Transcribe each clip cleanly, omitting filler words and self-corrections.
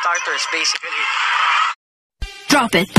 starters basically. Drop it.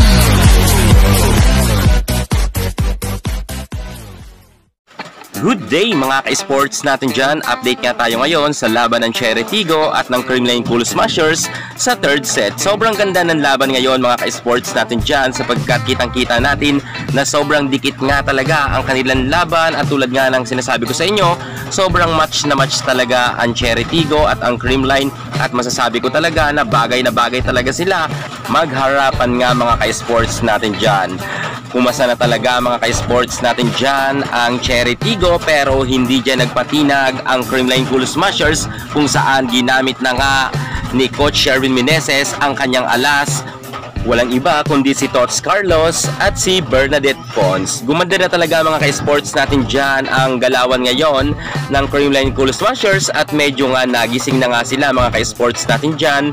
Good day mga ka-sports natin dyan. Update nga tayo ngayon sa laban ng Cherry Tigo at ng Creamline Cool Smashers sa third set. Sobrang ganda ng laban ngayon mga ka-sports natin dyan sapagkat kitang-kita natin na sobrang dikit nga talaga ang kanilang laban at tulad nga ng sinasabi ko sa inyo, sobrang match na match talaga ang Cherry Tigo at ang Creamline at masasabi ko talaga na bagay talaga sila magharapan nga mga ka-sports natin dyan. Pumasa na talaga mga ka-sports natin dyan ang Cherry Tigo pero hindi dyan nagpatinag ang Creamline Cool Smashers kung saan ginamit na nga ni Coach Sherwin Meneses ang kanyang alas. Walang iba kundi si Tots Carlos at si Bernadette Pons. Gumanda na talaga mga ka-sports natin dyan ang galawan ngayon ng Creamline Cool Smashers at medyo nga nagising na nga sila mga ka-sports natin dyan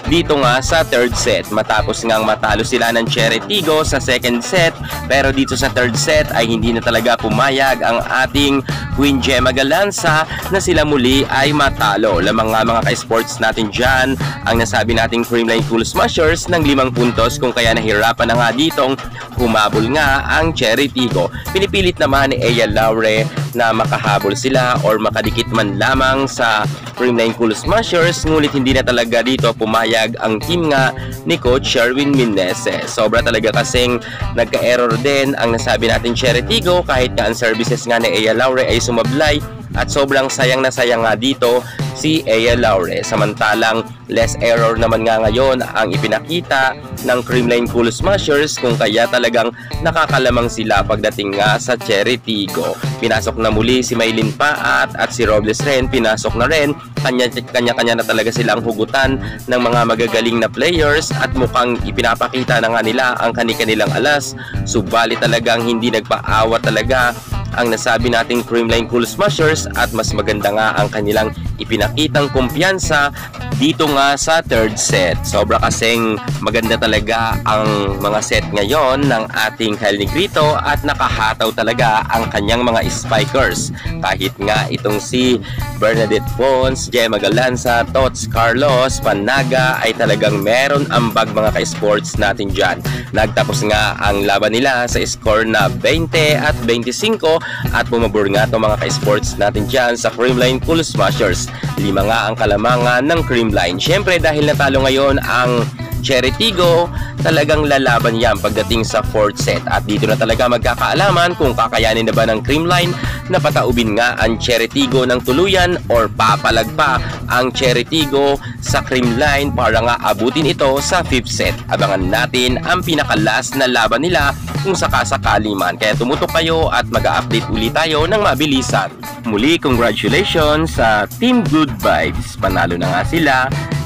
dito nga sa third set. Matapos ngang matalo sila ng Cherry Tigo sa second set pero dito sa third set ay hindi na talaga pumayag ang ating Queen Gemma Galanza na sila muli ay matalo. Lamang nga mga ka-sports natin dyan ang nasabi nating Creamline Cool Smashers ng 5 puntos kung kaya nahirapan na nga ditong humabol nga ang Cherry Tigo. Pinipilit naman ni Aya Laure na makahabol sila or makadikit man lamang sa Creamline Cool Smashers ngunit hindi na talaga dito pumayag ang team nga ni Coach Sherwin Meneses. Sobra talaga kasing nagka-error din ang nasabi natin Cherry Tigo kahit nga ang services nga ni Aya Laure ay sumablay at sobrang sayang na sayang nga dito si Aya Laure. Samantalang less error naman nga ngayon ang ipinakita ng Creamline Cool Smashers kung kaya talagang nakakalamang sila pagdating nga sa Cherry Tigo. Pinasok na muli si Maylin Paat at si Robles rin pinasok na rin. Kanya-kanya na talaga silang hugutan ng mga magagaling na players at mukhang ipinapakita na nga nila ang kanilang alas. Subalit talagang hindi nagpaawa talaga ang nasabi nating Creamline Cool Smashers at mas maganda nga ang kanilang ipinakitang kumpiyansa dito nga sa third set. Sobra kasing maganda talaga ang mga set ngayon ng ating Hell Negrito at nakahataw talaga ang kanyang mga spikers. Kahit nga itong si Bernadette Pons, Gemma Galanza, Tots Carlos, Panaga ay talagang meron ambag mga ka-sports natin dyan. Nagtapos nga ang laban nila sa score na 20 at 25 at bumabor nga itong mga ka-sports natin dyan sa Creamline Cool Smashers. 5 nga ang kalamangan ng Creamline. Siyempre dahil natalo ngayon ang Cherry Tigo, talagang lalaban yan pagdating sa fourth set at dito na talaga magkakaalaman kung kakayanin na ba ng Creamline na pataubin nga ang Cherry Tigo ng tuluyan or papalag pa ang Cherry Tigo sa Creamline para nga abutin ito sa fifth set. Abangan natin ang pinakalas na laban nila kung sakasakali man. Kaya tumutok kayo at mag-update ulit tayo ng mabilisan. Muli, congratulations sa Team Good Vibes. Panalo na nga sila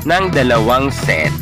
ng 2 set.